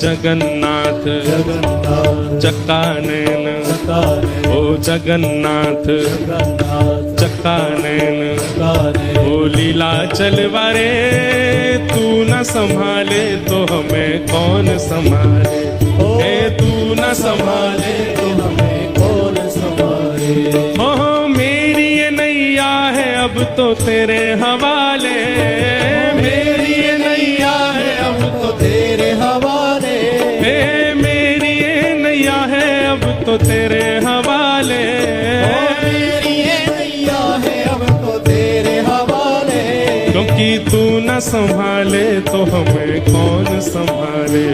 जगन्नाथ चक्कानैन, ओ जगन्नाथ चक्कानैन, ओ लीला चलवारे तू न संभाले तो हमें कौन संभाले, हे तू न संभाले तो हमें कौन संभाले। हो मेरी ये नैया है अब तो तेरे हवाले, मेरी ये नैया है अब तो तेरे हवाले, हे मेरी ये नैया है अब तो तेरे हवाले, मेरी ये नैया है अब तो तेरे हवाले। क्योंकि तू न संभाले तो हमें कौन संभाले।